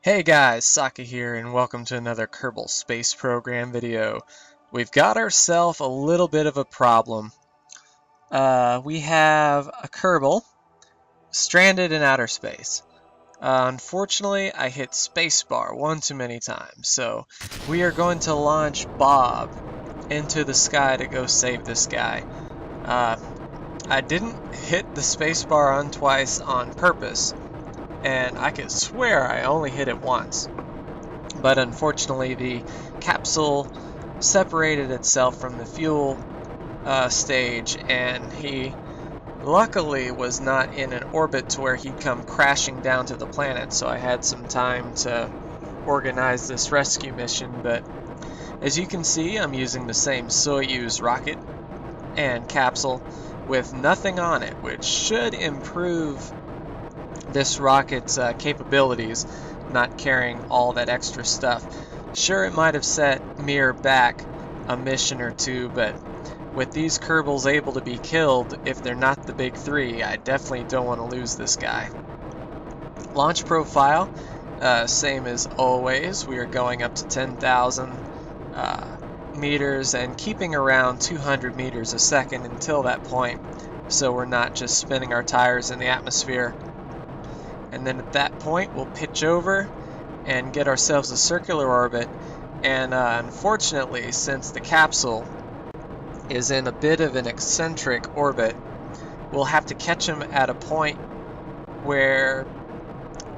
Hey guys, Saka here, and welcome to another Kerbal Space Program video. We've got ourselves a little bit of a problem. We have a Kerbal stranded in outer space. Unfortunately, I hit spacebar one too many times, so we are going to launch Bob into the sky to go save this guy. I didn't hit the spacebar on twice on purpose, and I could swear I only hit it once. But unfortunately, the capsule separated itself from the fuel stage, and he luckily was not in an orbit to where he'd come crashing down to the planet, so I had some time to organize this rescue mission. But as you can see, I'm using the same Soyuz rocket and capsule with nothing on it, which should improve this rocket's capabilities, not carrying all that extra stuff. Sure, it might have set Mir back a mission or two, but with these Kerbals able to be killed if they're not the big three, I definitely don't want to lose this guy. Launch profile, same as always. We are going up to 10,000 meters and keeping around 200 meters a second until that point, so we're not just spinning our tires in the atmosphere. And then at that point, we'll pitch over and get ourselves a circular orbit. And unfortunately, since the capsule is in a bit of an eccentric orbit, we'll have to catch him at a point where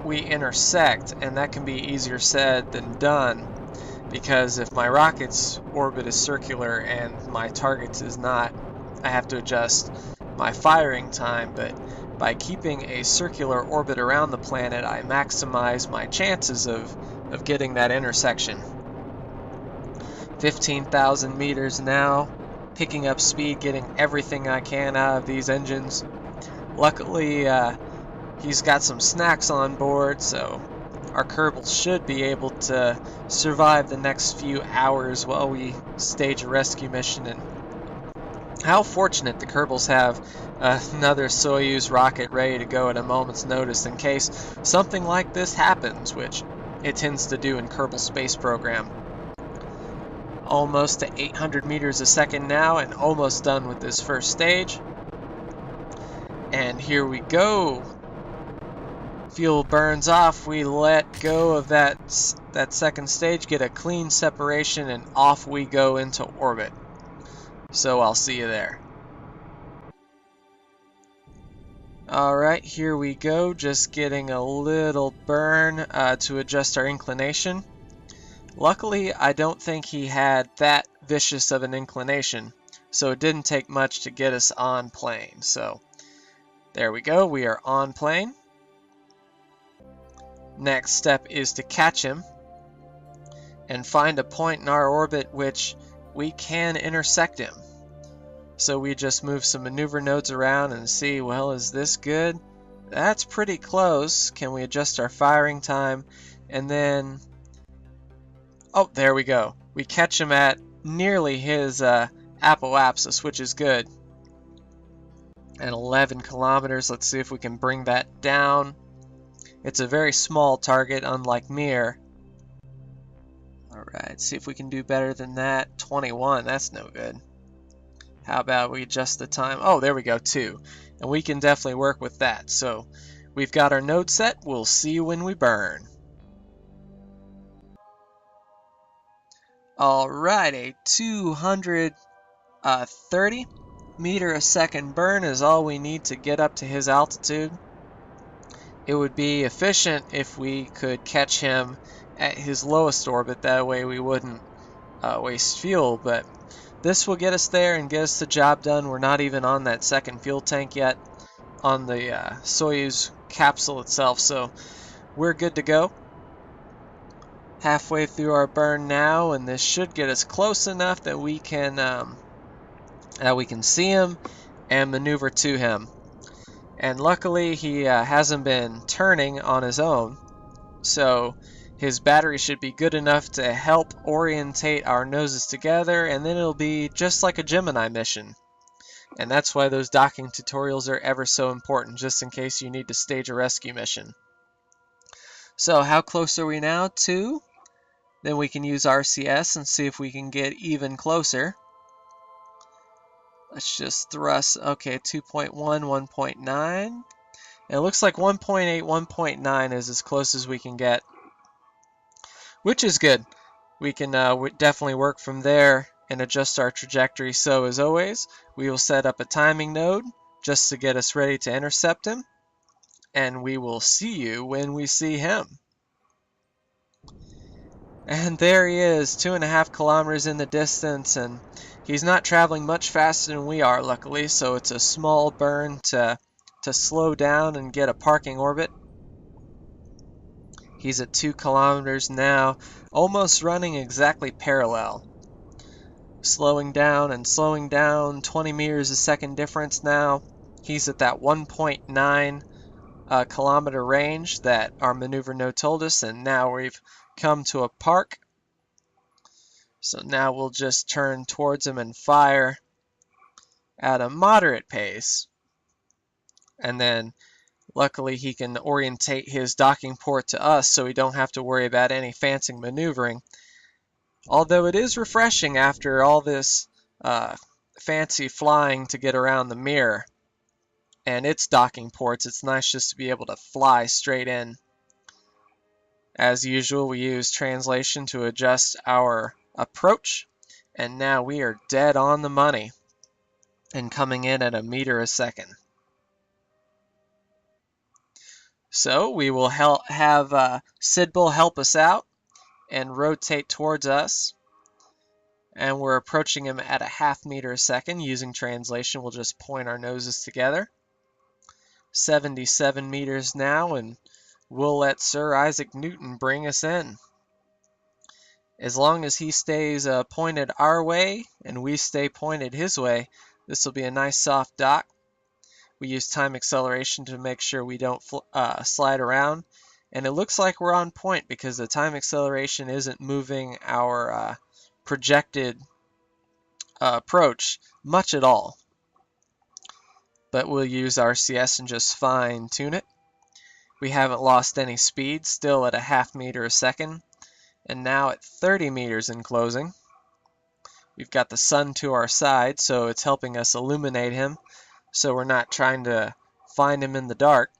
we intersect, and that can be easier said than done, because if my rocket's orbit is circular and my target's is not, I have to adjust my firing time. But by keeping a circular orbit around the planet, I maximize my chances of getting that intersection. 15,000 meters now, picking up speed, getting everything I can out of these engines. Luckily, he's got some snacks on board, so our Kerbal should be able to survive the next few hours while we stage a rescue mission. And how fortunate the Kerbals have another Soyuz rocket ready to go at a moment's notice in case something like this happens, which it tends to do in Kerbal Space Program. Almost to 800 meters a second now, and almost done with this first stage. And here we go. Fuel burns off, we let go of that second stage, get a clean separation, and off we go into orbit. So I'll see you there. Alright, here we go, just getting a little burn to adjust our inclination. Luckily, I don't think he had that vicious of an inclination, so it didn't take much to get us on plane. So there we go, we are on plane. Next step is to catch him and find a point in our orbit which we can intersect him. So we just move some maneuver nodes around and see, well, is this good? That's pretty close. Can we adjust our firing time? And then, oh, there we go. We catch him at nearly his apoapsis, which is good. And 11 kilometers. Let's see if we can bring that down. It's a very small target, unlike Mir. Alright, see if we can do better than that. 21, that's no good. How about we adjust the time? Oh, there we go, 2. And we can definitely work with that. So we've got our node set. We'll see you when we burn. Alright, a 230 meter a second burn is all we need to get up to his altitude. It would be efficient if we could catch him at his lowest orbit, that way we wouldn't waste fuel, but this will get us there and get us the job done. We're not even on that second fuel tank yet on the Soyuz capsule itself, so we're good to go. Halfway through our burn now, and this should get us close enough that we can see him and maneuver to him. And luckily he hasn't been turning on his own, so his battery should be good enough to help orientate our noses together, and then it'll be just like a Gemini mission. And that's why those docking tutorials are ever so important, just in case you need to stage a rescue mission. So how close are we now? 2. Then we can use RCS and see if we can get even closer. Let's just thrust, okay, 2.1, 1.9. It looks like 1.8, 1.9 is as close as we can get, which is good. We can definitely work from there and adjust our trajectory. So as always, we will set up a timing node just to get us ready to intercept him. And we will see you when we see him. And there he is, 2.5 kilometers in the distance, and he's not traveling much faster than we are, luckily, so it's a small burn to slow down and get a parking orbit. He's at 2 kilometers now, almost running exactly parallel. Slowing down, 20 meters a second difference now. He's at that 1.9 kilometer range that our maneuver node told us, and now we've come to a park. So now we'll just turn towards him and fire at a moderate pace. And then luckily he can orientate his docking port to us so we don't have to worry about any fancy maneuvering. Although it is refreshing after all this fancy flying to get around the mirror and its docking ports, it's nice just to be able to fly straight in. As usual, we use translation to adjust our approach, and now we are dead on the money and coming in at 1 meter a second. So we will have Sidbal help us out and rotate towards us, and we're approaching him at 0.5 meter a second. Using translation, we'll just point our noses together. 77 meters now, and we'll let Sir Isaac Newton bring us in. As long as he stays pointed our way and we stay pointed his way, this will be a nice soft dock. We use time acceleration to make sure we don't slide around, and it looks like we're on point because the time acceleration isn't moving our projected approach much at all. But we'll use RCS and just fine tune it. We haven't lost any speed, still at 0.5 meter a second, and now at 30 meters in closing. We've got the sun to our side, so it's helping us illuminate him, so we're not trying to find him in the dark.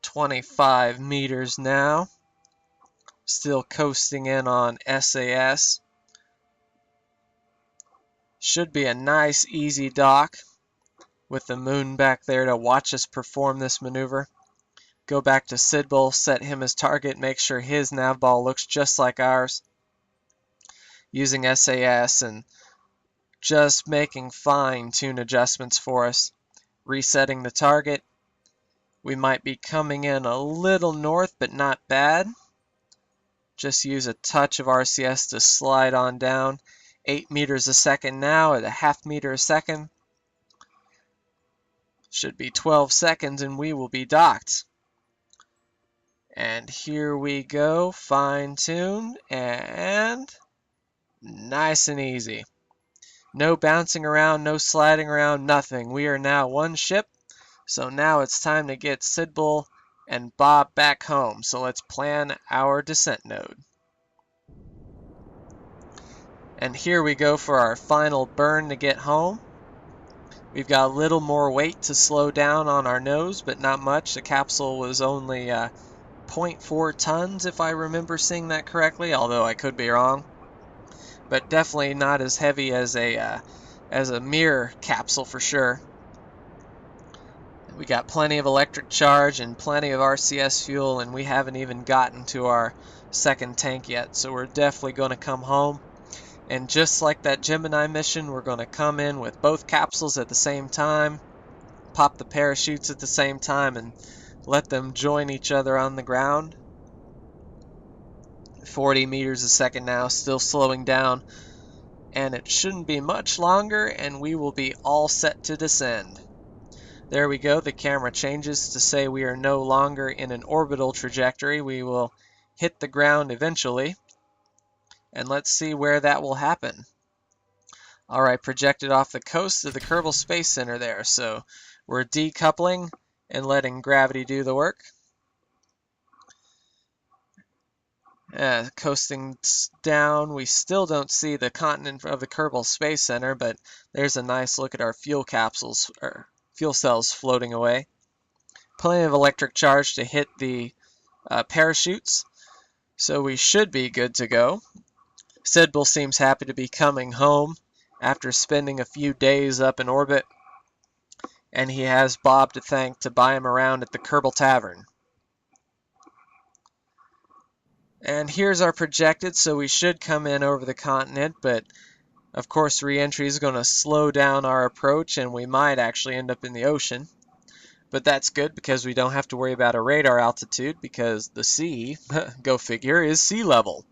25 meters now, still coasting in on SAS. Should be a nice easy dock with the moon back there to watch us perform this maneuver. Go back to Sidbal, set him as target, make sure his nav ball looks just like ours. Using SAS and just making fine-tune adjustments for us. Resetting the target. We might be coming in a little north, but not bad. Just use a touch of RCS to slide on down. 8 meters a second now at 0.5 meter a second. Should be 12 seconds and we will be docked. And here we go, fine-tuned and nice and easy. No bouncing around, no sliding around, nothing. We are now one ship, so now it's time to get Sidbal and Bob back home. So let's plan our descent node. And here we go for our final burn to get home. We've got a little more weight to slow down on our nose, but not much. The capsule was only 0.4 tons, if I remember seeing that correctly, although I could be wrong. But definitely not as heavy as a mirror capsule for sure. We got plenty of electric charge and plenty of RCS fuel, and we haven't even gotten to our second tank yet, so we're definitely going to come home. And just like that Gemini mission, we're going to come in with both capsules at the same time, pop the parachutes at the same time, and let them join each other on the ground. 40 meters a second now, still slowing down, and it shouldn't be much longer and we will be all set to descend. There we go, the camera changes to say we are no longer in an orbital trajectory. We will hit the ground eventually, and let's see where that will happen. Alright, projected off the coast of the Kerbal Space Center there, so we're decoupling and letting gravity do the work. Coasting down, we still don't see the continent of the Kerbal Space Center, but there's a nice look at our fuel capsules, or fuel cells floating away. Plenty of electric charge to hit the parachutes, so we should be good to go. Sidbal seems happy to be coming home after spending a few days up in orbit, and he has Bob to thank to buy him around at the Kerbal Tavern. And here's our projected, so we should come in over the continent, but of course re-entry is going to slow down our approach and we might actually end up in the ocean. But that's good because we don't have to worry about a radar altitude because the sea, go figure, is sea level.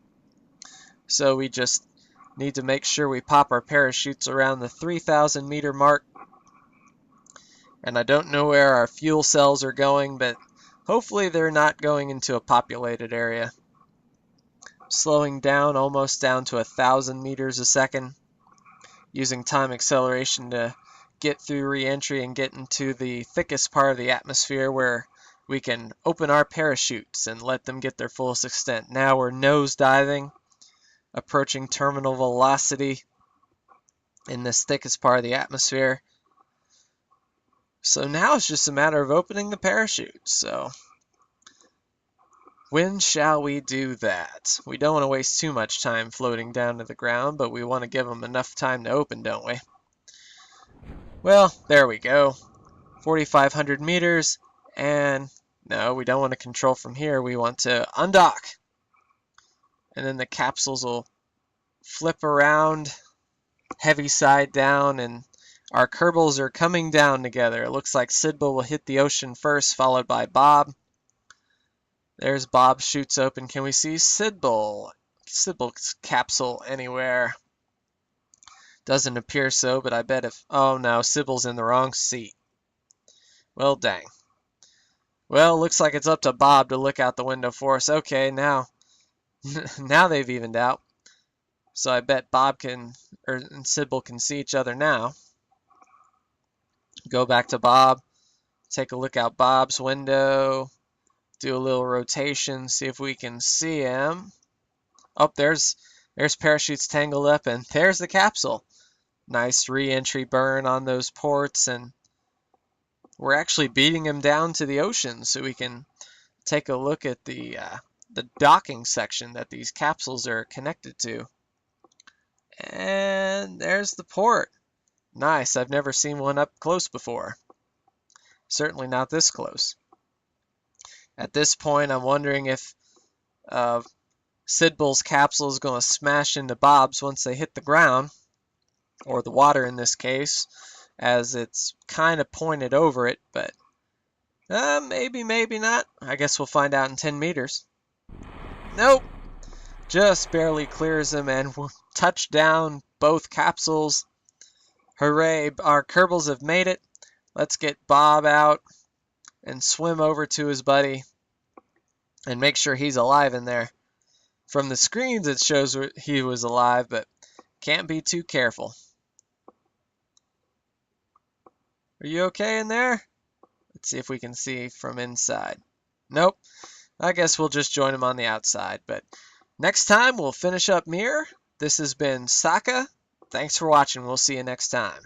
So we just need to make sure we pop our parachutes around the 3,000 meter mark. And I don't know where our fuel cells are going, but hopefully they're not going into a populated area. Slowing down almost down to 1,000 meters a second, using time acceleration to get through re-entry and get into the thickest part of the atmosphere where we can open our parachutes and let them get their fullest extent. Now we're nose diving, approaching terminal velocity in this thickest part of the atmosphere. So now it's just a matter of opening the parachute. So when shall we do that? We don't want to waste too much time floating down to the ground, but we want to give them enough time to open, don't we? Well, there we go. 4,500 meters, and no, we don't want to control from here. We want to undock. And then the capsules will flip around, heavy side down, and our Kerbals are coming down together. It looks like Sidbal will hit the ocean first, followed by Bob. There's Bob, shoots open. Can we see Sidbal's capsule anywhere? Doesn't appear so, but I bet if... Oh no, Sidbal's in the wrong seat. Well, dang. Well, looks like it's up to Bob to look out the window for us. Okay, now now they've evened out. So I bet Bob and Sidbal can see each other now. Go back to Bob. Take a look out Bob's window. Do a little rotation, see if we can see him. Oh, there's parachutes tangled up, and there's the capsule. Nice re-entry burn on those ports, and we're actually beating him down to the ocean, so we can take a look at the docking section that these capsules are connected to. And there's the port. Nice, I've never seen one up close before. Certainly not this close. At this point, I'm wondering if Sidbal's capsule is going to smash into Bob's once they hit the ground, or the water in this case, as it's kind of pointed over it, but maybe, maybe not. I guess we'll find out in 10 meters. Nope. Just barely clears them, and we'll touch down both capsules. Hooray, our Kerbals have made it. Let's get Bob out and swim over to his buddy and make sure he's alive in there. From the screens it shows he was alive, but can't be too careful. Are you okay in there? Let's see if we can see from inside. Nope. I guess we'll just join him on the outside, but next time we'll finish up Mir. This has been Saka. Thanks for watching. We'll see you next time.